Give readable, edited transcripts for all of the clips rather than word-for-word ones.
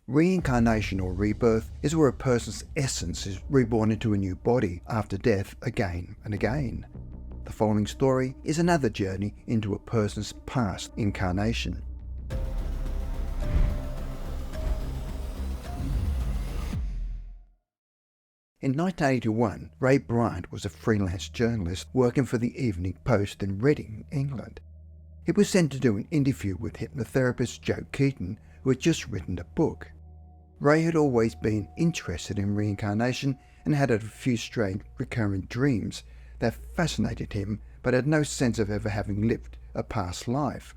Reincarnation or rebirth is where a person's essence is reborn into a new body after death again and again. The following story is another journey into a person's past incarnation. In 1981, Ray Bryant was a freelance journalist working for the Evening Post in Reading, England. He was sent to do an interview with hypnotherapist Joe Keaton, who had just written a book. Ray had always been interested in reincarnation and had a few strange recurrent dreams that fascinated him, but had no sense of ever having lived a past life.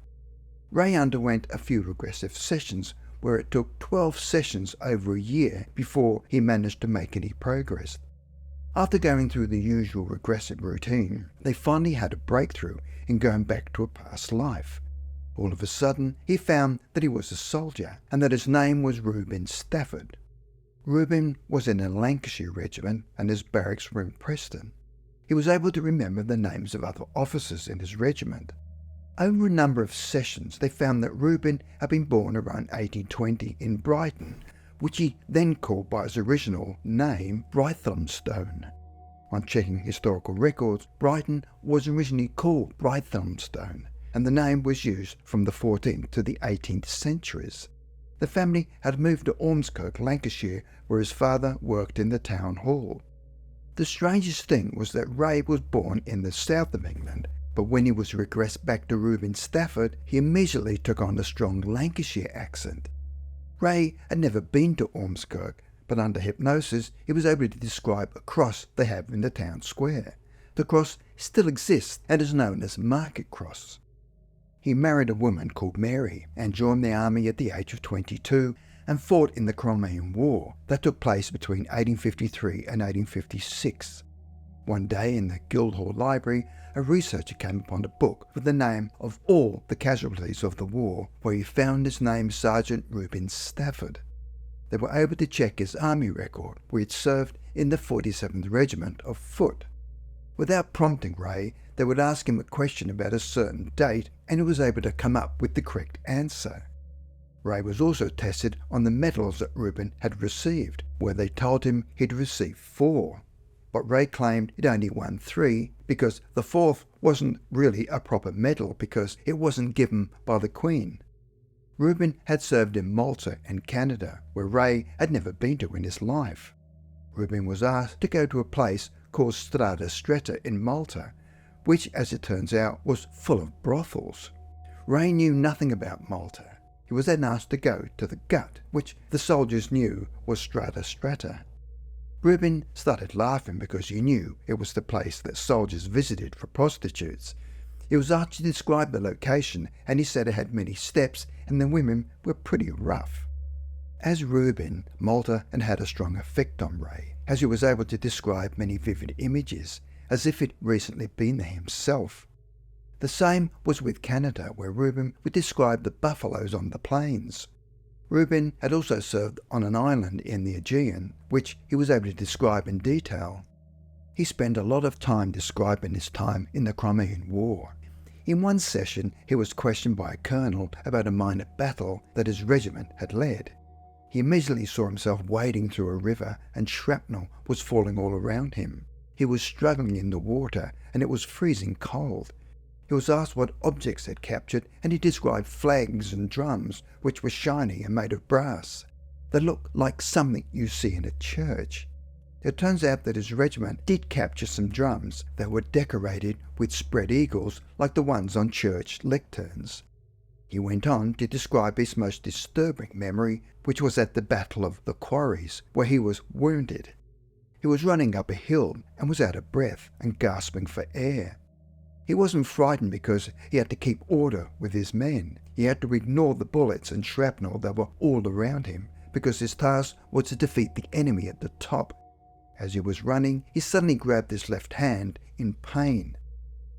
Ray underwent a few regressive sessions where it took 12 sessions over a year before he managed to make any progress. After going through the usual regressive routine, they finally had a breakthrough in going back to a past life. All of a sudden, he found that he was a soldier and that his name was Reuben Stafford. Reuben was in a Lancashire regiment and his barracks were in Preston. He was able to remember the names of other officers in his regiment. Over a number of sessions, they found that Reuben had been born around 1820 in Brighton, which he then called by his original name, Brighthelmstone. On checking historical records, Brighton was originally called Brighthelmstone, and the name was used from the 14th to the 18th centuries. The family had moved to Ormskirk, Lancashire, where his father worked in the town hall. The strangest thing was that Ray was born in the south of England, but when he was regressed back to Reuben Stafford, he immediately took on a strong Lancashire accent. Ray had never been to Ormskirk, but under hypnosis he was able to describe a cross they have in the town square. The cross still exists and is known as Market Cross. He married a woman called Mary and joined the army at the age of 22 and fought in the Crimean War that took place between 1853 and 1856. One day in the Guildhall Library, a researcher came upon a book with the name of all the casualties of the war, where he found his name Sergeant Reuben Stafford. They were able to check his army record, where he'd served in the 47th Regiment of Foot. Without prompting Ray, they would ask him a question about a certain date, and he was able to come up with the correct answer. Ray was also tested on the medals that Reuben had received, where they told him he'd received 4. But Ray claimed he'd only won 3 because the 4th wasn't really a proper medal because it wasn't given by the Queen. Reuben had served in Malta and Canada, where Ray had never been to in his life. Reuben was asked to go to a place called Strada Stretta in Malta, which, as it turns out, was full of brothels. Ray knew nothing about Malta. He was then asked to go to the Gut, which the soldiers knew was Strada Stretta. Reuben started laughing because he knew it was the place that soldiers visited for prostitutes. He was asked to describe the location, and he said it had many steps and the women were pretty rough. As Reuben, Malta had a strong effect on Ray, as he was able to describe many vivid images, as if he'd recently been there himself. The same was with Canada, where Reuben would describe the buffaloes on the plains. Reuben had also served on an island in the Aegean, which he was able to describe in detail. He spent a lot of time describing his time in the Crimean War. In one session, he was questioned by a colonel about a minor battle that his regiment had led. He immediately saw himself wading through a river and shrapnel was falling all around him. He was struggling in the water and it was freezing cold. He was asked what objects had captured and he described flags and drums which were shiny and made of brass. They looked like something you see in a church. It turns out that his regiment did capture some drums that were decorated with spread eagles like the ones on church lecterns. He went on to describe his most disturbing memory, which was at the Battle of the Quarries, where he was wounded. He was running up a hill and was out of breath and gasping for air. He wasn't frightened because he had to keep order with his men. He had to ignore the bullets and shrapnel that were all around him because his task was to defeat the enemy at the top. As he was running, he suddenly grabbed his left hand in pain.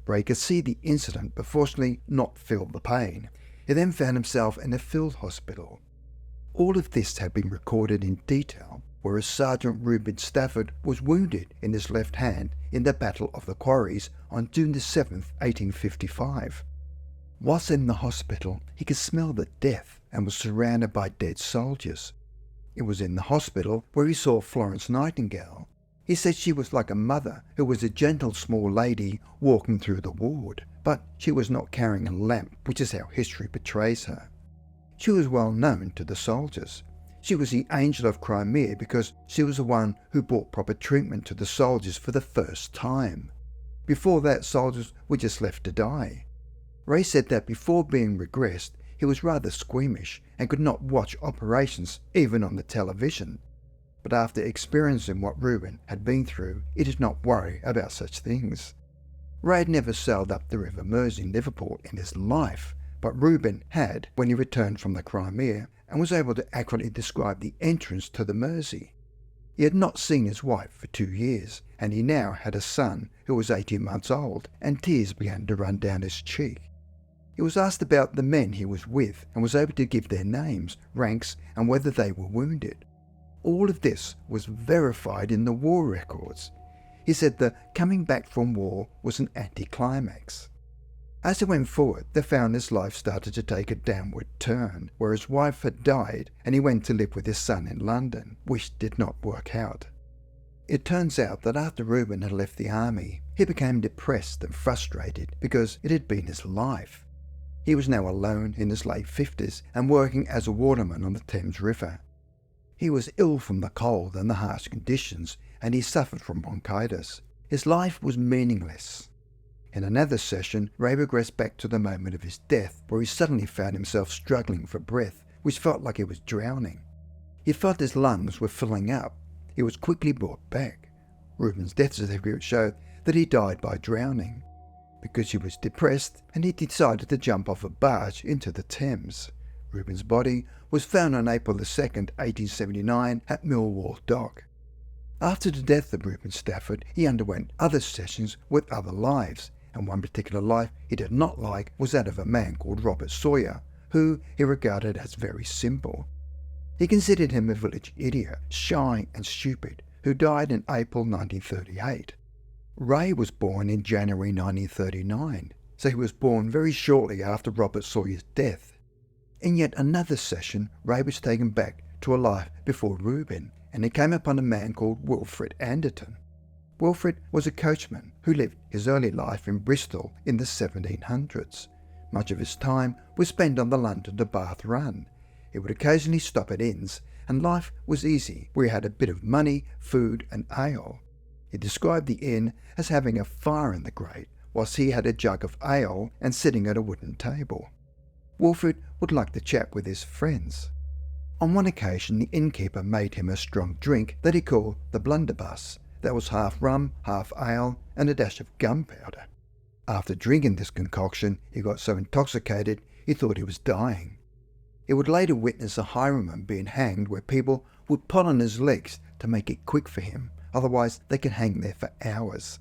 Ray could see the incident but fortunately not feel the pain. He then found himself in a field hospital. All of this had been recorded in detail, whereas Sergeant Reuben Stafford was wounded in his left hand in the Battle of the Quarries on June 7, 1855. Whilst in the hospital, he could smell the death and was surrounded by dead soldiers. It was in the hospital where he saw Florence Nightingale. He said she was like a mother who was a gentle small lady walking through the ward, but she was not carrying a lamp, which is how history portrays her. She was well known to the soldiers. She was the Angel of Crimea because she was the one who brought proper treatment to the soldiers for the first time. Before that, soldiers were just left to die. Ray said that before being regressed, he was rather squeamish and could not watch operations even on the television. But after experiencing what Reuben had been through, he did not worry about such things. Ray had never sailed up the River Mersey in Liverpool in his life, but Reuben had when he returned from the Crimea and was able to accurately describe the entrance to the Mersey. He had not seen his wife for 2 years, and he now had a son who was 18 months old, and tears began to run down his cheek. He was asked about the men he was with and was able to give their names, ranks, and whether they were wounded. All of this was verified in the war records. He said the coming back from war was an anticlimax. As he went forward, they found his life started to take a downward turn, where his wife had died and he went to live with his son in London, which did not work out. It turns out that after Reuben had left the army, he became depressed and frustrated because it had been his life. He was now alone in his late 50s and working as a waterman on the Thames River. He was ill from the cold and the harsh conditions, and he suffered from bronchitis. His life was meaningless. In another session, Ray regressed back to the moment of his death, where he suddenly found himself struggling for breath, which felt like he was drowning. He felt his lungs were filling up. He was quickly brought back. Reuben's death certificate showed that he died by drowning. Because he was depressed, and he decided to jump off a barge into the Thames. Reuben's body was found on April 2, 1879 at Millwall Dock. After the death of Reuben Stafford, he underwent other sessions with other lives, and one particular life he did not like was that of a man called Robert Sawyer, who he regarded as very simple. He considered him a village idiot, shy and stupid, who died in April 1938. Ray was born in January 1939, so he was born very shortly after Robert Sawyer's death. In yet another session, Ray was taken back to a life before Reuben, and he came upon a man called Wilfred Anderton. Wilfred was a coachman who lived his early life in Bristol in the 1700s. Much of his time was spent on the London to Bath run. He would occasionally stop at inns, and life was easy, where he had a bit of money, food and ale. He described the inn as having a fire in the grate, whilst he had a jug of ale and sitting at a wooden table. Wilfred would like to chat with his friends. On one occasion, the innkeeper made him a strong drink that he called the blunderbuss. That was half rum, half ale, and a dash of gunpowder. After drinking this concoction, he got so intoxicated he thought he was dying. He would later witness a highwayman being hanged, where people would pull on his legs to make it quick for him, otherwise they could hang there for hours.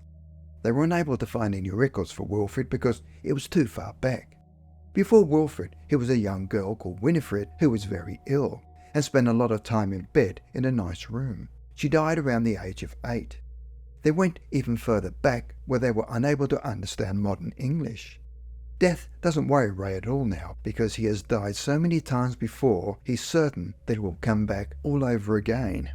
They were unable to find any records for Wilfred because it was too far back. Before Wilfred, he was a young girl called Winifred who was very ill and spent a lot of time in bed in a nice room. She died around the age of 8. They went even further back, where they were unable to understand modern English. Death doesn't worry Ray at all now, because he has died so many times before, he's certain that he will come back all over again.